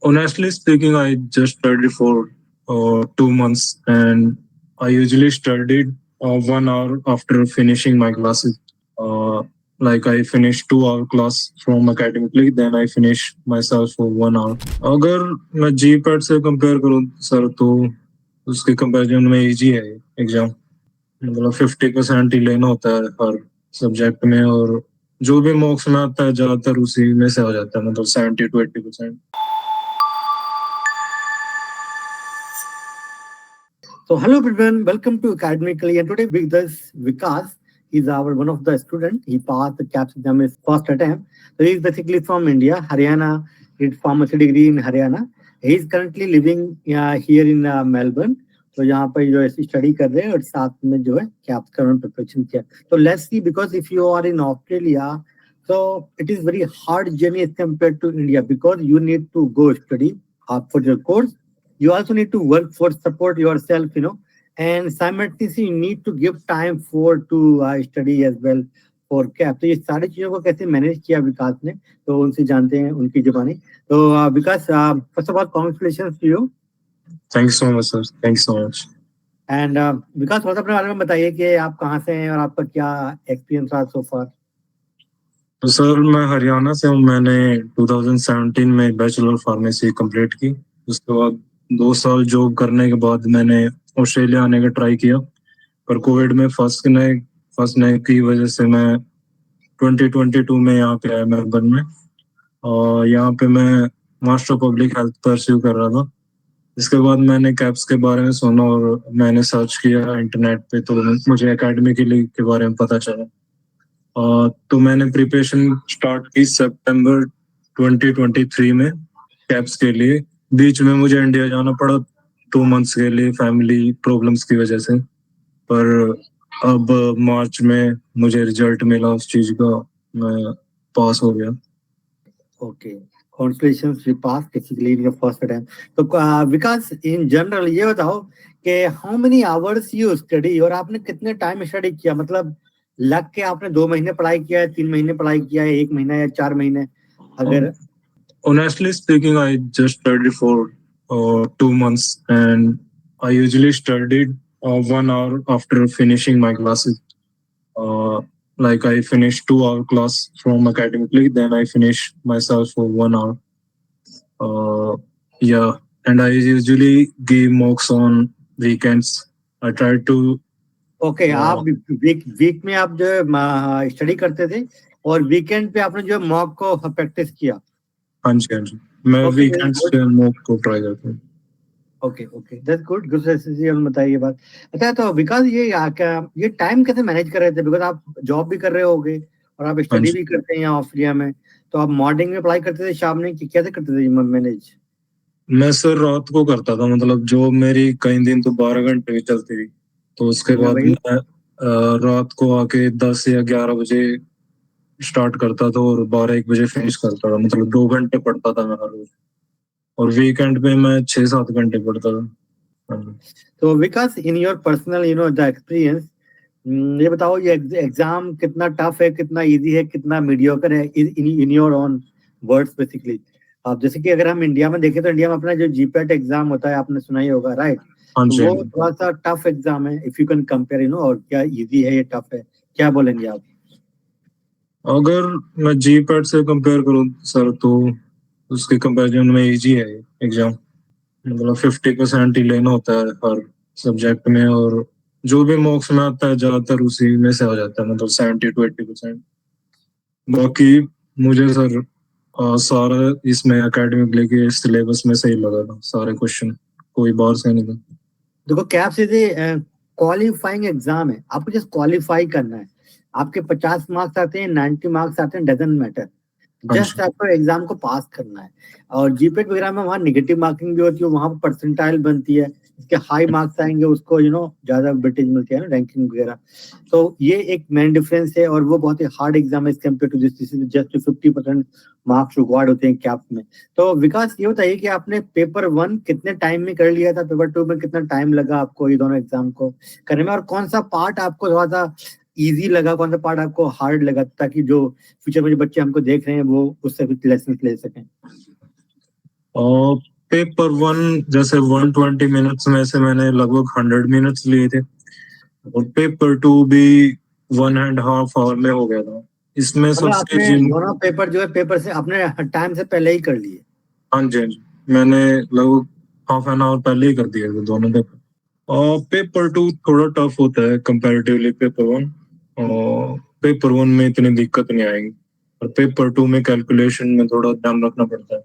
Honestly speaking, I just studied for 2 months, and I usually studied 1 hour after finishing my classes. Uh, like I finish 2 hour class from academically, then I finish myself for 1 hour. अगर मैं जी PAT से compare करूँ sir, तो उसके comparison में easy है exam. मतलब 50% ही लेना होता है हर सब्जेक्ट में, और जो भी मॉक्स में आता है ज्यादातर उसी में से आ जाता है, मतलब 70 to 80%। So hello everyone, welcome to Academically, and today with us Vikas. He's our one of the student. He passed the CAPS exam his first attempt. So he's basically from India, Haryana. He did pharmacy degree in Haryana. He's currently living here in Melbourne. तो यहाँ पर जो है study कर रहे हैं और साथ में जो है कैप्स का उन्होंने प्रिपरेशन किया. तो let's see, because if you are in Australia, so it is very hard journey as compared to India, because you need to go study for your course. You also need to work for support yourself, and simultaneously you need to give time for to study as well for CAP. तो ये सारी चीजों को कैसे manage किया विकास ने, तो उनसे जानते हैं उनकी जुबानी. तो Vikas, first of all congratulations to you. Thank you so much sir, thank you so much. And Vikas, थोड़ा सा अपने बारे में बताइए कि आप कहाँ से हैं और आपका क्या एक्सपीरियंस रहा सो फार. तो सर मैं हरियाणा से हूँ. मैंने 2017 में बैचलर फार्मेसी कंप्लीट की. उसके बाद 2 साल जॉब करने के बाद मैंने ऑस्ट्रेलिया आने का ट्राई किया, पर कोविड में फंसने की वजह से मैं 2022 में यहाँ पे आया मेलबर्न में. और यहाँ पे मैं मास्टर पब्लिक हेल्थ परस्यू कर रहा था. इसके बाद मैंने कैप्स के बारे में सुना और मैंने सर्च किया इंटरनेट पे, तो मुझे एकेडमी के बारे में पता चला. तो मैंने प्रिपरेशन स्टार्ट की सितंबर 2023 में कैप्स के लिए. बीच में मुझे इंडिया जाना पड़ा 2 मंथ्स के लिए फैमिली प्रॉब्लम्स की वजह से, पर अब मार्च में मुझे रिजल्ट मिला उस चीज का, मैं पास हो गया. Okay, congratulations, you passed basically in your first attempt. तो विकास, इन जनरल ये बताओ कि how many hours you study, और आपने कितने टाइम स्टडी किया. मतलब लग के आपने 2 महीने पढ़ाई किया है, 3 महीने पढ़ाई किया है, 1 महीना या 4 महीने, अगर. Honestly speaking, I just studied for 2 months, and I usually studied 1 hour after finishing my classes. Like I finish 2 hour class from academically, then I finish myself for 1 hour. Yeah, and I usually give mocks on weekends. I try to. Okay, आप week में आप जो study करते थे और weekend पे आपने जो मॉक को प्रैक्टिस किया. हाँ जी, हाँ जी, मैं वीकेंड्स पे मॉक को ट्राई करता हूँ. Okay okay, that's good. Good से हम बताइए ये बात. अच्छा, तो विकास, ये टाइम कैसे मैनेज कर रहे थे, बिकॉज आप जॉब भी कर रहे होगे और आप स्टडी भी करते हैं यहाँ ऑस्ट्रेलिया में. तो आप मॉर्निंग में पढ़ाई करते थे, शाम में कैसे करते थे मैनेज. मैं सर रात को करता था. मतलब जॉब मेरी कई दिन तो 12 घंटे भी चलती थी, तो उसके बाद मैं रात को आके 10 या 11 बजे स्टार्ट करता था और 12-1 बजे फिनिश करता था. मतलब 2 घंटे पढ़ता था मैं हर रोज, और वीकेंड पे मैं 6-7 घंटे पढ़ता था. तो Vikas, in your personal the experience, ये बताओ ये एग्जाम कितना टफ है, कितना इजी है, कितना मीडियोकर है, in your own words basically. अब जैसे कि अगर हम इंडिया में देखें तो इंडिया में अपना जो जीपैट एग्जाम होता है, आपने सुना ही होगा, राइट. तो वो थोड़ा सा टफ एग्जाम है. इफ यू कैन कंपेयर, और क्या इजी है, ये टफ है, क्या बोलेंगे आप. अगर मैं जीपैट से कंपेयर करूं सर, तो उसके कंपैरिजन में इजी है एग्जाम. मतलब 50% ही लेना होता है हर सब्जेक्ट में, और जो भी मॉक्स में आता है ज्यादातर उसी में से आ जाता है, मतलब 70 to 80%. बाकी मुझे सर सारा इसमें एकेडमिक लेके सिलेबस में सही लगा था. सारे क्वेश्चन कोई बाहर से नहीं था. देखो, कैप सीधे क्वालिफाइंग एग्जाम है. आपको जस्ट क्वालिफाई करना है. आपके 50 मार्क्स आते हैं, 90 मार्क्स आते हैं, डजंट मैटर. जस्ट आपको एग्जाम को पास करना है. और जीपेट वगैरह में वहाँ निगेटिव मार्किंग भी होती है, वहां पर परसेंटाइल बनती है. इसके हाई मार्क्स आएंगे उसको ज्यादा वेटेज मिलती है ना, रैंकिंग वगैरह. तो ये एक मेन डिफरेंस है, और वो बहुत ही हार्ड एग्जाम है as compare to this. Just 50% marks required होते हैं कैप में. तो विकास, ये बताइए कि आपने पेपर 1 कितने टाइम में कर लिया था, पेपर 2 में कितना टाइम लगा आपको ये दोनों एग्जाम को करने में, और कौन सा पार्ट आपको थोड़ा सा इजी लगा, कौन सा पार्ट आपको हार्ड लगा, ताकि जो फ्यूचर में जो बच्चे हमको देख रहे हैं वो उससे कुछ लेसन ले सकें. और पेपर 1 जैसे 120 मिनट्स में से मैंने लगभग 100 मिनट्स लिए थे, और पेपर 2 भी 1.5 आवर में हो गया था। इसमें मतलब सबसे आपने दोनों पेपर जो है पेपर से अपने टाइम से पहले ही कर लिए? हाँ जी, हाँ जी, मैंने लगभग हाफ एन आवर पहले ही कर दिए थे दोनों पेपर। और पेपर 2 थोड़ा टफ होता है कंपैरेटिवली पेपर 1, और पेपर 1 में इतनी दिक्कत नहीं आएगी, और पेपर 2 में कैलकुलेशन में थोड़ा ध्यान रखना पड़ता है।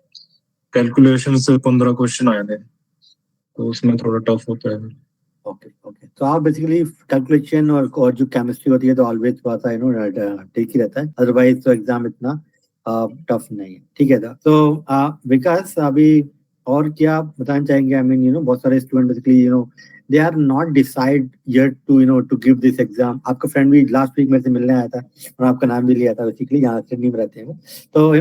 कैलकुलेशन से 15 क्वेश्चन आए थे, तो उसमें थोड़ा टफ होता है। ओके ओके, तो आप बेसिकली कैलकुलेशन और जो केमिस्ट्री होती है तो ऑलवेज थोड़ा सा ठीक ही रहता है, अदरवाइज तो एग्जाम इतना टफ नहीं है। ठीक है तो विकास, अभी और क्या बताना चाहेंगे? आई मीन बहुत सारे student basically they are not decide yet to give this exam. आपका फ्रेंड भी लास्ट वीक मेरे से मिलने आया था और आपका नाम भी लिया था, बेसिकली यहाँ सिडनी में रहते हैं वो। तो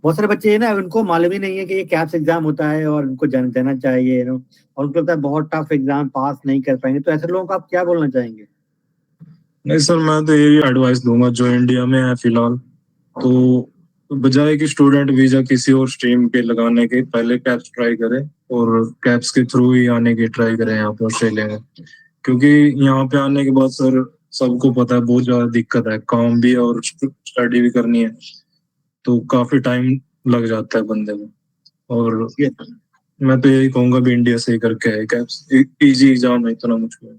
बहुत सारे बच्चे ना उनको मालूम ही नहीं है कि ये कैप्स एग्जाम होता है और उनको जाना चाहिए और उनको लगता है बहुत टफ एग्जाम, पास नहीं कर पाएंगे। तो ऐसे लोगों को आप क्या बोलना चाहेंगे? नहीं सर, मैं तो यही एडवाइस दूंगा जो इंडिया में है फिलहाल, तो बजाय कि स्टूडेंट वीजा किसी और स्ट्रीम के लगाने के पहले कैप्स ट्राई करें, और कैप्स के थ्रू ही आने की ट्राई करें यहाँ पे ऑस्ट्रेलिया में। क्योंकि यहाँ पे आने के बाद सर सबको पता है बहुत ज्यादा दिक्कत है, काम भी और स्टडी भी करनी है, तो काफी टाइम लग जाता है बंदे को। और मैं तो यही कहूंगा भी इंडिया से ही करके है कैप्स, इजी एग्जाम है, इतना मुश्किल है।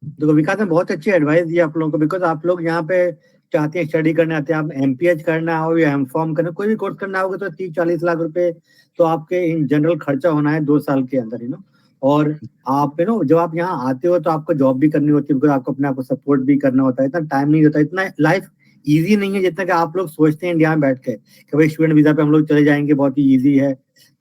देखो विकास ने बहुत अच्छी एडवाइस दी आप लोगों को, बिकॉज आप लोग यहाँ पे चाहते हैं स्टडी करने आते हैं। आप एमपीएच करना हो या एमफॉर्म करना, कोई भी कोर्स करना होगा तो 30-40 लाख रुपए तो आपके इन जनरल खर्चा होना है 2 साल के अंदर और आप जब आप यहाँ आते हो तो आपको जॉब भी करनी होती है, बिकॉज आपको अपने आप को सपोर्ट भी करना होता है। इतना टाइम नहीं होता, इतना लाइफ ईजी नहीं है जितना कि आप लोग सोचते हैं इंडिया में बैठ के कि भाई स्टूडेंट वीजा पे हम लोग चले जाएंगे, बहुत ही ईजी है।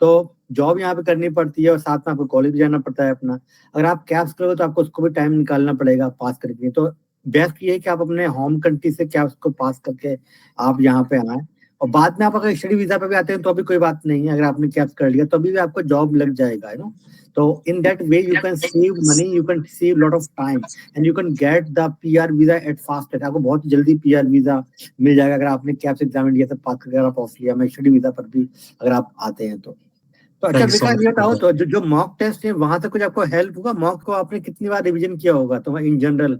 तो जॉब यहाँ पे करनी पड़ती है और साथ में आपको कॉलेज भी जाना पड़ता है अपना। अगर आप कैप्स करोगे तो आपको उसको भी टाइम निकालना पड़ेगा पास करके। तो बेस्ट ये है कि आप अपने होम कंट्री से कैप्स को पास करके आप यहाँ पे आए, और बाद में आप अगर स्टडी वीजा पे भी आते हैं तो अभी कोई बात नहीं है। अगर आपने कैप्स कर लिया तो अभी भी आपको जॉब लग जाएगा तो in that way you can save money, you can save lot of time and you can get the PR visa at fast. आपको बहुत जल्दी पीआर वीजा मिल जाएगा अगर आपने कैप्स एग्जाम इंडिया से पास करके आप ऑस्ट्रेलिया में स्टडी वीजा पर भी अगर आप आते हैं तो अच्छा थैंक यू सो विकास, ये बताओ मच। तो जो मॉक टेस्ट है वहां से कुछ आपको हेल्प हुआ? मॉक को आपने कितनी बार रिवीजन किया होगा तो in general?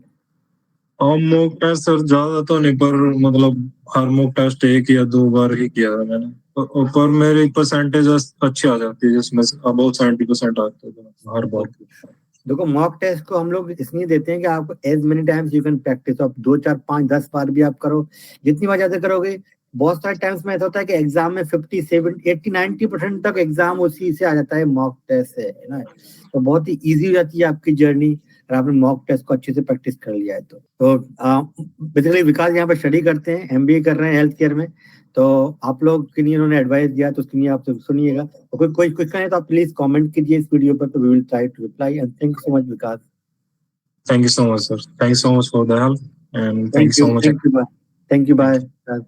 Mock test sir ज्यादा तो नहीं, पर मतलब हर मॉक टेस्ट 1 या 2 बार ही किया था मैंने, पर मेरी परसेंटेज अच्छी आ जाती है, जिसमें अबाउट 70% आते हैं हर बार की। देखो मॉक टेस्ट को हम लोग इसलिए देते हैं कि आपको as many times you can practise. आप 2, 4, 5, 10 बार भी आप करो, जितनी बार ज्यादा करोगे। बहुत सारे टाइम्स में ऐसा होता है कि एग्जाम में 50, 70, 80, 90% तक एग्जाम उसी से आ जाता है, मॉक टेस्ट से, है ना। तो बहुत ही ईजी हो जाती है आपकी जर्नी अगर आपने मॉक टेस्ट को अच्छे से प्रैक्टिस कर लिया है तो बेसिकली विकास यहाँ पे स्टडी करते हैं, एमबीए कर रहे हैं हेल्थ केयर में। तो आप लोग के लिए उन्होंने एडवाइस दिया तो उसके लिए आप सुनिएगा। और कोई क्वेश्चन है तो आप प्लीज कमेंट कीजिए इस वीडियो पर, तो we will try to reply. And thank you so much Vikas. Thank you so much sir, thank you so much for the help, and thank you thank you, so much. Thank you, bye. Thank you, bye.